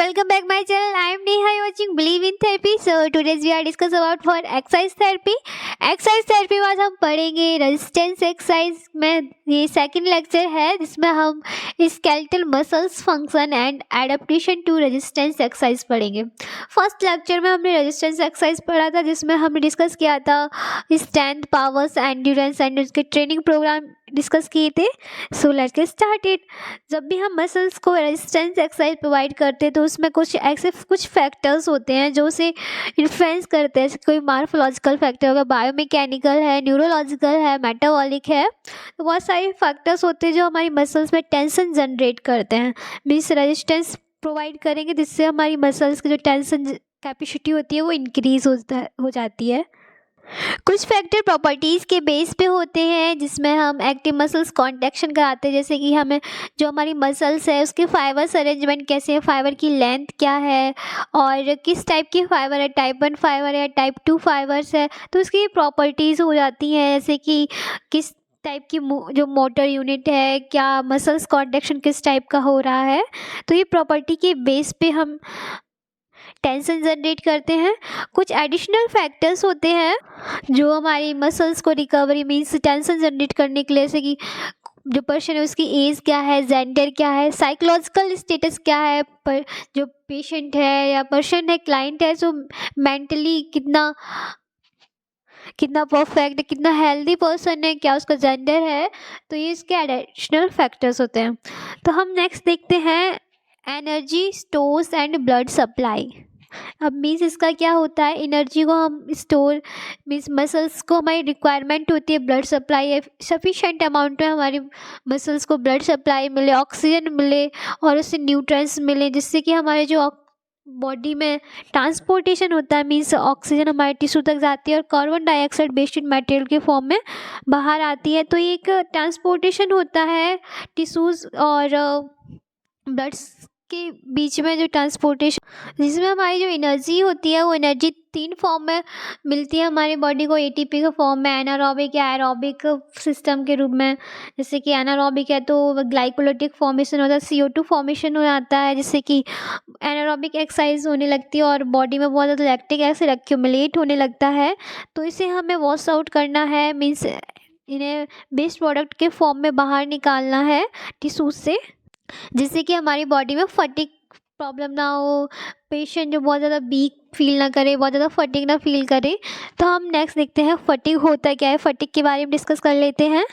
welcome back my channel. I am Neha. You watching Believe in Therapy. So today's we are discuss about for exercise therapy. Exercise therapy में आज हम पढ़ेंगे resistance exercise में। ये second lecture है जिसमें हम skeletal muscles function and adaptation to resistance exercise पढ़ेंगे। फर्स्ट लेक्चर में हमने रेजिस्टेंस एक्सरसाइज पढ़ा था जिसमें हमने डिस्कस किया था स्ट्रेंथ, पावर्स, एंड्योरेंस एंड उसके ट्रेनिंग प्रोग्राम डिस्कस किए थे। So let's get started. जब भी हम मसल्स को रेजिस्टेंस एक्सरसाइज प्रोवाइड करते हैं तो उसमें कुछ फैक्टर्स होते हैं जो उसे इन्फ्लुएंस करते हैं। कोई मार्फोलॉजिकल फैक्टर होगा, बायोमैकेनिकल है, न्यूरोलॉजिकल है, मेटाबॉलिक है। तो बहुत सारे फैक्टर्स होते हैं जो हमारी मसल्स में टेंशन जनरेट करते हैं। मीन्स रेजिस्टेंस प्रोवाइड करेंगे जिससे हमारी मसल्स की जो टेंशन कैपेसिटी होती है वो इंक्रीज हो जाती है। कुछ फैक्टर प्रॉपर्टीज़ के बेस पे होते हैं जिसमें हम एक्टिव मसल्स कॉन्ट्रैक्शन कराते हैं, जैसे कि हमें जो हमारी मसल्स है उसके फाइबर्स अरेंजमेंट कैसे है, फाइबर की लेंथ क्या है और किस टाइप की फाइबर है, टाइप 1 फाइबर है, टाइप 2 फाइबर्स है। तो उसकी प्रॉपर्टीज़ हो जाती हैं जैसे कि किस टाइप की जो मोटर यूनिट है, क्या मसल्स कॉन्ट्रैक्शन किस टाइप का हो रहा है। तो ये प्रॉपर्टी के बेस पे हम टेंशन जनरेट करते हैं। कुछ एडिशनल फैक्टर्स होते हैं जो हमारी मसल्स को रिकवरी मीन्स टेंशन जनरेट करने के लिए, जैसे कि जो पर्सन है उसकी एज क्या है, जेंडर क्या है, साइकोलॉजिकल स्टेटस क्या है, पर जो पेशेंट है या पर्सन है, क्लाइंट है, सो मेंटली कितना परफेक्ट है, कितना हेल्दी पर्सन है, क्या उसका जेंडर है। तो ये इसके एडिशनल फैक्टर्स होते हैं। तो हम नेक्स्ट देखते हैं energy stores and blood supply. अब मीन्स इसका क्या होता है, एनर्जी को हम स्टोर मीन्स मसल्स को हमारी रिक्वायरमेंट होती है ब्लड सप्लाई है, सफिशेंट अमाउंट में हमारी मसल्स को ब्लड सप्लाई मिले, ऑक्सीजन मिले और उससे न्यूट्रिएंट्स मिले, जिससे कि हमारे जो बॉडी में ट्रांसपोर्टेशन होता है मीन्स ऑक्सीजन हमारे टिश्यू तक जाती है और कार्बन डाइऑक्साइड बेस्ड मटेरियल के फॉर्म में बाहर आती है। तो ये एक ट्रांसपोर्टेशन होता है टिश्यूज़ और ब्लड्स के बीच में, जो ट्रांसपोर्टेशन जिसमें हमारी जो एनर्जी होती है वो एनर्जी 3 फॉर्म में मिलती है हमारी बॉडी को। एटीपी के फॉर्म में, एनारोबिक या एरोबिक सिस्टम के रूप में। जैसे कि एनारोबिक है तो ग्लाइकोलिटिक फॉर्मेशन होता है, CO2 फॉर्मेशन हो जाता है, जिससे कि एनारोबिक एक्सरसाइज होने लगती है और बॉडी में बहुत ज़्यादा लैक्टिक एसिड एक्यूमुलेट होने लगता है। तो इसे हमें वॉश आउट करना है, मीन्स इन्हें वेस्ट प्रोडक्ट के फॉर्म में बाहर निकालना है टिश्यूज से, जिससे कि हमारी बॉडी में फटीग प्रॉब्लम ना हो, पेशेंट जो बहुत ज़्यादा वीक फील ना करे, बहुत ज़्यादा फटीग ना फील करे। तो हम नेक्स्ट देखते हैं फटीग होता क्या है, फटीग के बारे में डिस्कस कर लेते हैं।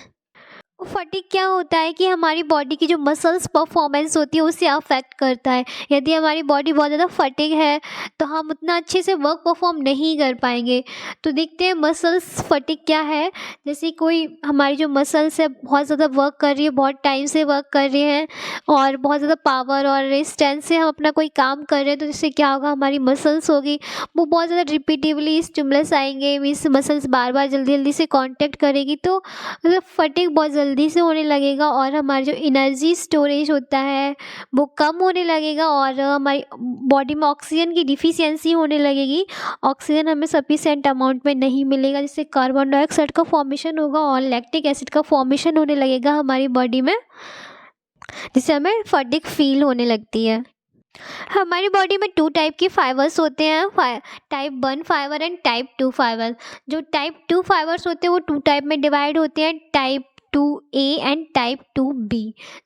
फटीग क्या होता है कि हमारी बॉडी की जो मसल्स परफॉर्मेंस होती है उसे अफेक्ट करता है। यदि हमारी बॉडी बहुत ज़्यादा फटीग है तो हम उतना अच्छे से वर्क परफॉर्म नहीं कर पाएंगे। तो देखते हैं मसल्स फटीग क्या है। जैसे कोई हमारी जो मसल्स है बहुत ज़्यादा वर्क कर रही है, बहुत टाइम से वर्क कर रही हैं और बहुत ज़्यादा पावर और रेजिस्टेंस से हम अपना कोई काम कर रहे हैं, तो जिससे क्या होगा, हमारी मसल्स होगी वो बहुत ज़्यादा रिपीटिवली स्टिमुलस आएंगे, मीन्स मसल्स बार बार जल्दी जल्दी से कॉन्टैक्ट करेगी, तो मतलब फटीग बहुत जल्दी से होने लगेगा और हमारी जो एनर्जी स्टोरेज होता है वो कम होने लगेगा और हमारी बॉडी में ऑक्सीजन की डिफिशियंसी होने लगेगी। ऑक्सीजन हमें सफिशिएंट अमाउंट में नहीं मिलेगा, जिससे कार्बन डाइऑक्साइड का फॉर्मेशन होगा और लैक्टिक एसिड का फॉर्मेशन होने लगेगा हमारी बॉडी में, जिससे हमें फटीग फील होने लगती है। हमारी बॉडी में 2 टाइप के फाइबर्स होते हैं, type 1 fibre and type 2 fibre. जो टाइप 2 फाइबर्स होते हैं वो 2 टाइप में डिवाइड होते हैं, type 2A and type 2B।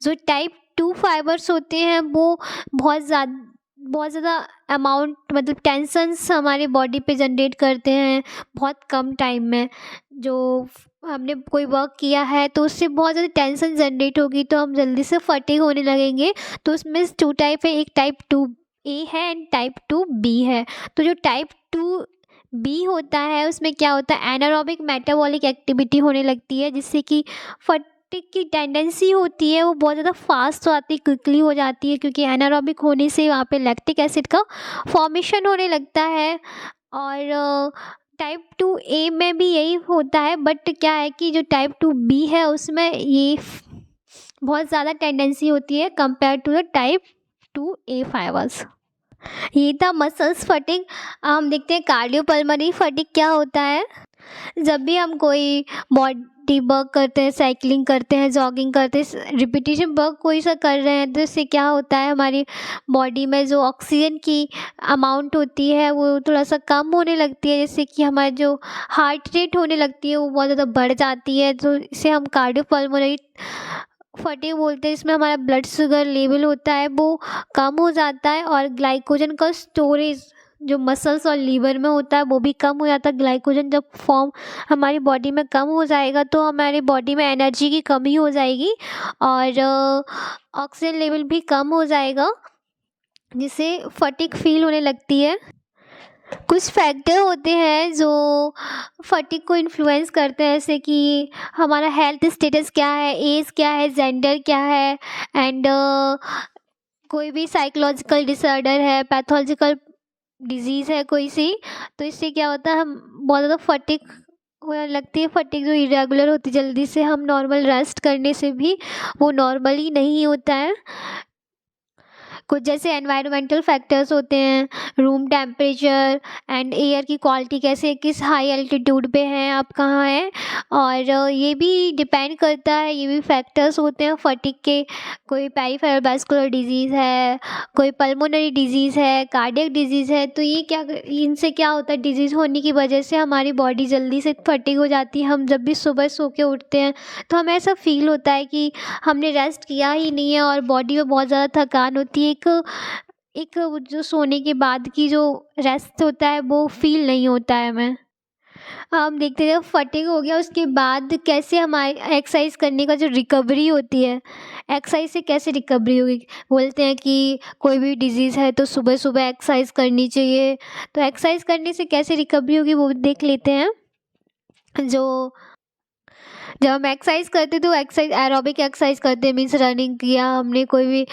जो टाइप 2 फाइबर्स होते हैं वो बहुत ज़्यादा अमाउंट मतलब टेंशन्स हमारी बॉडी पे जनरेट करते हैं बहुत कम टाइम में। जो हमने कोई वर्क किया है तो उससे बहुत ज़्यादा टेंशन जनरेट होगी तो हम जल्दी से फटीग होने लगेंगे। तो उसमें 2 टाइप है, एक टाइप 2A है एंड टाइप 2B है। तो जो टाइप 2B होता है उसमें क्या होता है, एनारोबिक मेटाबॉलिक एक्टिविटी होने लगती है, जिससे कि फटीग की टेंडेंसी होती है वो बहुत ज़्यादा फास्ट हो जाती है, क्विकली हो जाती है, क्योंकि एनारोबिक होने से वहाँ पे लैक्टिक एसिड का फॉर्मेशन होने लगता है। और टाइप 2A में भी यही होता है, बट क्या है कि जो टाइप 2B है उसमें ये बहुत ज़्यादा टेंडेंसी होती है compare to the type 2A fibres. ये था मसल्स फटीग। हम देखते हैं कार्डियोपल्मोनरी फटीग क्या होता है। जब भी हम कोई डीप वर्क करते हैं, साइकिलिंग करते हैं, जॉगिंग करते हैं, रिपीटेशन वर्क कोई सा कर रहे हैं, तो इससे क्या होता है हमारी बॉडी में जो ऑक्सीजन की अमाउंट होती है वो थोड़ा सा कम होने लगती है, जिससे कि हमारा जो हार्ट रेट होने लगती है वो बहुत ज़्यादा बढ़ जाती है। तो इसे हम कार्डियोपल्मोनरी फटीग बोलते हैं। इसमें हमारा ब्लड शुगर लेवल होता है वो कम हो जाता है, और ग्लाइकोजन का स्टोरेज जो मसल्स और लीवर में होता है वो भी कम हो जाता है। ग्लाइकोजन जब फॉर्म हमारी बॉडी में कम हो जाएगा तो हमारी बॉडी में एनर्जी की कमी हो जाएगी, और ऑक्सीजन लेवल भी कम हो जाएगा, जिससे फटीग फील होने लगती है। कुछ फैक्टर होते हैं जो फटीग को इन्फ्लुएंस करते हैं, जैसे कि हमारा हेल्थ स्टेटस क्या है, एज क्या है, जेंडर क्या है, एंड कोई भी साइकोलॉजिकल डिसऑर्डर है, पैथोलॉजिकल डिजीज़ है कोई सी, तो इससे क्या होता है हम बहुत ज़्यादा फटीग होने लगती है। फटीग जो इरेगुलर होती है जल्दी से, हम नॉर्मल रेस्ट करने से भी वो नॉर्मली नहीं होता है। कुछ जैसे एनवायरमेंटल फैक्टर्स होते हैं, रूम टेम्परेचर एंड एयर की क्वालिटी कैसे, किस हाई एल्टीट्यूड पे हैं आप, कहाँ हैं, और ये भी डिपेंड करता है, ये भी फैक्टर्स होते हैं फटीग के। कोई पेरिफेरल वैस्कुलर डिजीज़ है, कोई पल्मोनरी डिजीज़ है, कार्डियक डिजीज़ है, तो ये क्या, इनसे क्या होता है, डिजीज़ होने की वजह से हमारी बॉडी जल्दी से फटीग हो जाती है। हम जब भी सुबह सो के उठते हैं तो हमें ऐसा फील होता है कि हमने रेस्ट किया ही नहीं है, और बॉडी में बहुत ज़्यादा थकान होती है। एक जो सोने के बाद की जो रेस्ट होता है वो फील नहीं होता है हमें। हम देखते हैं फटीग हो गया उसके बाद कैसे हमारे एक्सरसाइज करने का जो रिकवरी होती है, एक्सरसाइज से कैसे रिकवरी होगी। बोलते हैं कि कोई भी डिजीज़ है तो सुबह सुबह एक्सरसाइज करनी चाहिए, तो एक्सरसाइज करने से कैसे रिकवरी होगी वो देख लेते हैं। जब हम एक्सरसाइज करते तो एक्सरसाइज एरोबिक एक्सरसाइज करते हैं, मीन्स रनिंग किया हमने, कोई भी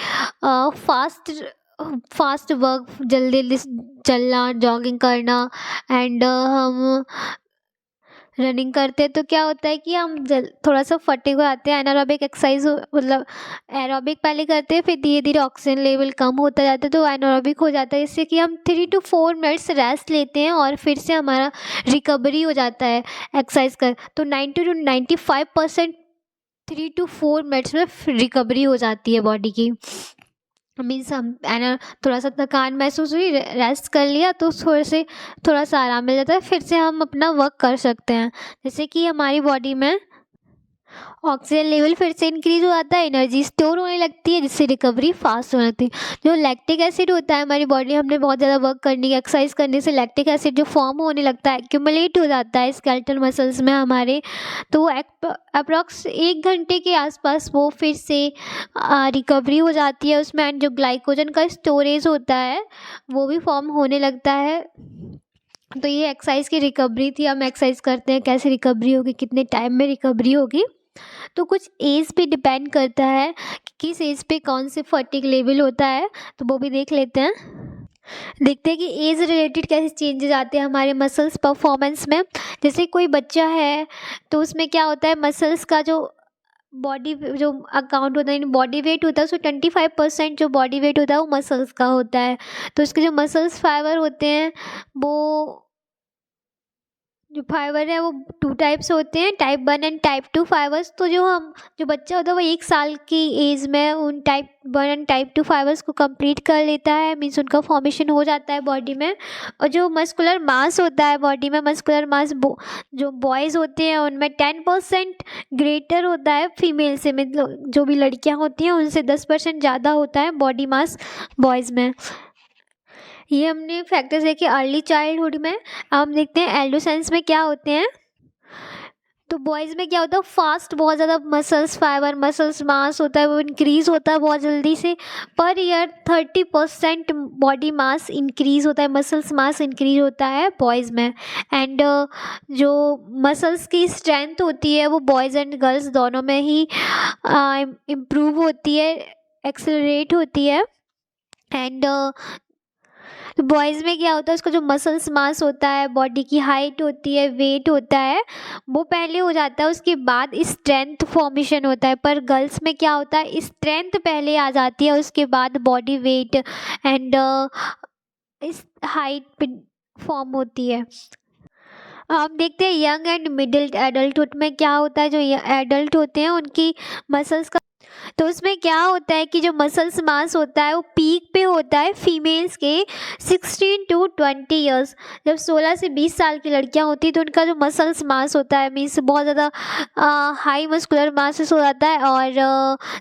फास्ट वर्क, जल्दी जल्दी चलना, जॉगिंग करना, एंड हम रनिंग करते हैं तो क्या होता है कि हम थोड़ा सा फटीग हो जाते हैं। एनारोबिक एक्सरसाइज मतलब एरोबिक पहले करते हैं, फिर धीरे धीरे ऑक्सीजन लेवल कम होता जाता है तो एनारोबिक हो जाता है, इससे कि हम 3 to 4 मिनट्स रेस्ट लेते हैं और फिर से हमारा रिकवरी हो जाता है एक्सरसाइज कर। तो 90 to 95% 3 to 4 मिनट्स में रिकवरी हो जाती है बॉडी की। मीन्स हम थोड़ा सा थकान महसूस हुई, रेस्ट कर लिया तो थोड़ा सा आराम मिल जाता है, फिर से हम अपना वर्क कर सकते हैं, जैसे कि हमारी बॉडी में ऑक्सीजन लेवल फिर से इंक्रीज हो जाता है, एनर्जी स्टोर होने लगती है, जिससे रिकवरी फास्ट होने लगती है। जो लैक्टिक एसिड होता है हमारी बॉडी, हमने बहुत ज़्यादा वर्क करने की एक्सरसाइज करने से लैक्टिक एसिड जो फॉर्म होने लगता है, एक्यूमुलेट हो जाता है स्केलेटल मसल्स में हमारे, तो अप्रॉक्स 1 घंटे के आसपास वो फिर से रिकवरी हो जाती है उसमें, एंड जो ग्लाइकोजन का स्टोरेज होता है वो भी फॉर्म होने लगता है। तो ये एक्सरसाइज की रिकवरी थी। हम एक्सरसाइज करते हैं कैसे रिकवरी होगी, कितने टाइम में रिकवरी होगी, तो कुछ एज पे डिपेंड करता है कि किस एज पे कौन से फटीग लेवल होता है, तो वो भी देख लेते हैं। देखते हैं कि एज रिलेटेड कैसे चेंजेस आते हैं हमारे मसल्स परफॉर्मेंस में। जैसे कोई बच्चा है तो उसमें क्या होता है, मसल्स का जो बॉडी जो अकाउंट होता है, बॉडी वेट होता है, उसमें 25% जो बॉडी वेट होता है वो मसल्स का होता है। तो उसके जो मसल्स फाइबर होते हैं, वो जो फाइबर है वो 2 टाइप्स होते हैं, टाइप 1 एंड टाइप 2 फाइबर्स। तो जो बच्चा होता है वो 1 साल की एज में उन टाइप 1 एंड टाइप 2 फाइबर्स को कंप्लीट कर लेता है, मीन्स उनका फॉर्मेशन हो जाता है बॉडी में। और जो मस्कुलर मास होता है बॉडी में, मस्कुलर मास जो बॉयज़ होते हैं उनमें 10% ग्रेटर होता है फीमेल से, मतलब जो भी लड़कियां होती हैं उनसे 10% ज़्यादा होता है बॉडी मास बॉयज़ में। ये हमने फैक्टर्स देखे अर्ली चाइल्डहुड में। अब हम देखते हैं एडोलेसेंस में क्या होते हैं। तो बॉयज़ में क्या होता है, फास्ट बहुत ज़्यादा मसल्स फाइबर, मसल्स मास होता है वो इंक्रीज़ होता है बहुत जल्दी से। Per year 30% body mass increase होता है, मसल्स मास इंक्रीज होता है बॉयज़ में। एंड जो मसल्स की स्ट्रेंथ होती है वो बॉयज़ एंड गर्ल्स दोनों में ही इम्प्रूव होती है, एक्सेलरेट होती है। एंड तो बॉयज़ में क्या होता है, उसका जो मसल्स मास होता है, बॉडी की हाइट होती है, वेट होता है, वो पहले हो जाता है, उसके बाद स्ट्रेंथ फॉर्मेशन होता है। पर गर्ल्स में क्या होता है, स्ट्रेंथ पहले आ जाती है, उसके बाद बॉडी वेट एंड इस हाइट फॉर्म होती है। हम देखते हैं यंग एंड मिडिल एडल्टहुड में क्या होता है। जो एडल्ट होते हैं उनकी मसल्स का, तो उसमें क्या होता है कि जो मसल्स मास होता है वो पीक पे होता है फीमेल्स के 16 to 20 ईयर्स। जब 16 से 20 साल की लड़कियां होती हैं तो उनका जो मसल्स मास होता है मीन्स बहुत ज़्यादा हाई मस्कुलर मास हो जाता है। और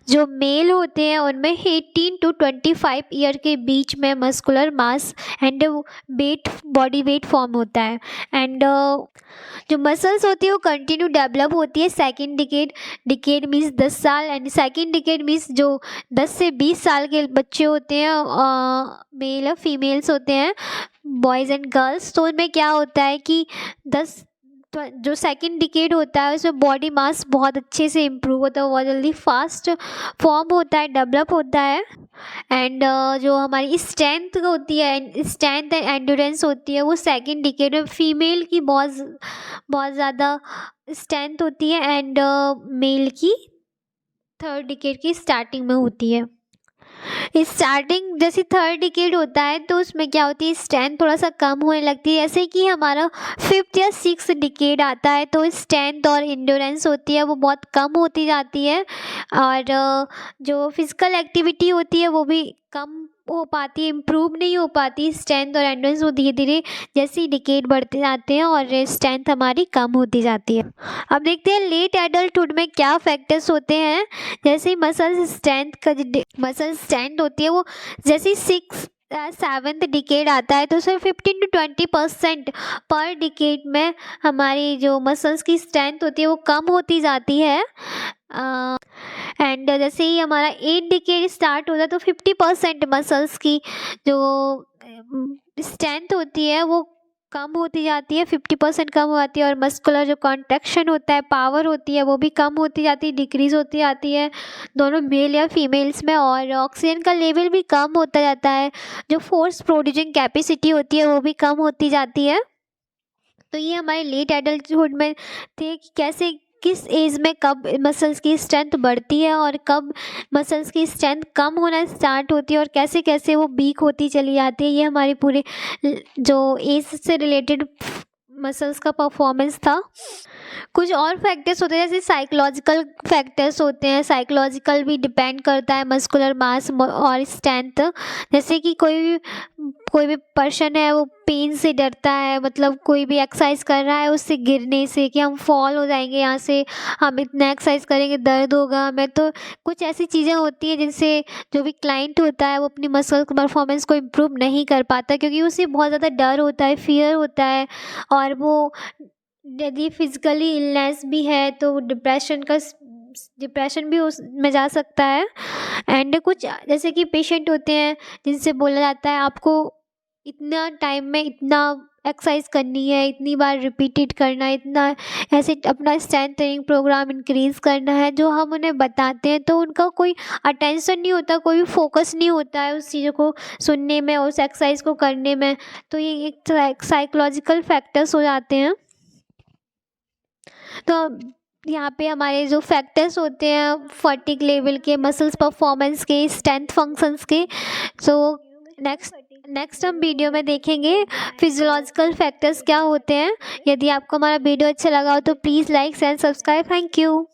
जो मेल होते हैं उनमें 18 to 25 ईयर के बीच में muscular mass and weight, body weight form होता है। एंड जो मसल्स होती है वो कंटिन्यू डेवलप होती है। सेकेंड डिकेड मीन्स 10 साल, एंड सेकेंड डिकेड मीन्स जो 10 से 20 साल के बच्चे होते हैं, मेल और फीमेल्स होते हैं, बॉयज़ एंड गर्ल्स। तो उनमें क्या होता है कि जो सेकंड डिकेड होता है उसमें बॉडी मास बहुत अच्छे से इम्प्रूव होता है, बहुत जल्दी फास्ट फॉर्म होता है, डेवलप होता है। एंड जो हमारी स्ट्रेंथ होती है, स्ट्रेंथ एंड एंड्योरेंस होती है, वो सेकंड डिकेड में फीमेल की बहुत ज़्यादा स्ट्रेंथ होती है एंड मेल की थर्ड डिकेड की स्टार्टिंग में होती है। स्टार्टिंग जैसे थर्ड डिकेड होता है तो उसमें क्या होती है, स्ट्रेंथ थोड़ा सा कम होने लगती है। जैसे कि हमारा फिफ्थ या सिक्स डिकेड आता है तो स्ट्रेंथ और इंड्योरेंस होती है वो बहुत कम होती जाती है, और जो फिजिकल एक्टिविटी होती है वो भी कम हो पाती है, इम्प्रूव नहीं हो पाती। स्ट्रेंथ और एंड्योरेंस वो धीरे धीरे जैसे ही डिकेड बढ़ते जाते हैं और स्ट्रेंथ हमारी कम होती जाती है। अब देखते हैं लेट एडल्टहुड में क्या फैक्टर्स होते हैं। जैसे ही मसल स्ट्रेंथ होती है वो जैसे सिक्स सेवन्थ डिकेड आता है तो उसमें 15 to 20% पर डिकेड में हमारी जो मसल्स की स्ट्रेंथ होती है वो कम होती जाती है। एंड जैसे ही हमारा 8 डिकेड स्टार्ट होता है तो 50% मसल्स की जो स्ट्रेंथ होती है वो कम होती जाती है, 50% कम हो जाती है। और मस्कुलर जो कॉन्ट्रैक्शन होता है, पावर होती है, वो भी कम होती जाती है, डिक्रीज होती जाती है दोनों मेल या फीमेल्स में। और ऑक्सीजन का लेवल भी कम होता जाता है, जो फोर्स प्रोड्यूसिंग कैपेसिटी होती है वो भी कम होती जाती है। तो ये हमारे लेट एडल्टहुड में थे कि कैसे किस एज में कब मसल्स की स्ट्रेंथ बढ़ती है और कब मसल्स की स्ट्रेंथ कम होना स्टार्ट होती है और कैसे कैसे वो वीक होती चली जाती है। ये हमारे पूरे जो एज से रिलेटेड मसल्स का परफॉर्मेंस था। कुछ और फैक्टर्स होते हैं जैसे साइकोलॉजिकल फैक्टर्स होते हैं। साइकोलॉजिकल भी डिपेंड करता है मस्कुलर मास और स्ट्रेंथ। जैसे कि कोई भी पर्सन है वो पेन से डरता है, मतलब कोई भी एक्सरसाइज कर रहा है उससे गिरने से कि हम फॉल हो जाएंगे, यहाँ से हम इतना एक्सरसाइज करेंगे दर्द होगा हमें। तो कुछ ऐसी चीज़ें होती हैं जिनसे जो भी क्लाइंट होता है वो अपनी मसल परफॉर्मेंस को इम्प्रूव नहीं कर पाता, क्योंकि उसे बहुत ज़्यादा डर होता है, फियर होता है। और वो यदि फिजिकली इलनेस भी है तो डिप्रेशन भी उसमें जा सकता है। एंड कुछ जैसे कि पेशेंट होते हैं जिनसे बोला जाता है आपको इतना टाइम में इतना एक्सरसाइज करनी है, इतनी बार रिपीटेड करना है, इतना ऐसे अपना स्ट्रेंथ ट्रेनिंग प्रोग्राम इंक्रीज करना है, जो हम उन्हें बताते हैं तो उनका कोई अटेंशन नहीं होता, कोई भी फोकस नहीं होता है उस चीज़ों को सुनने में, उस एक्सरसाइज को करने में। तो ये एक साइकोलॉजिकल फैक्टर्स हो जाते हैं। तो यहाँ पे हमारे जो फैक्टर्स होते हैं फटीग लेवल के, मसल्स परफॉर्मेंस के, स्ट्रेंथ फंक्शंस के। सो नेक्स्ट हम वीडियो में देखेंगे फिजियोलॉजिकल फैक्टर्स क्या होते हैं। यदि आपको हमारा वीडियो अच्छा लगा हो तो please like and subscribe. Thank you.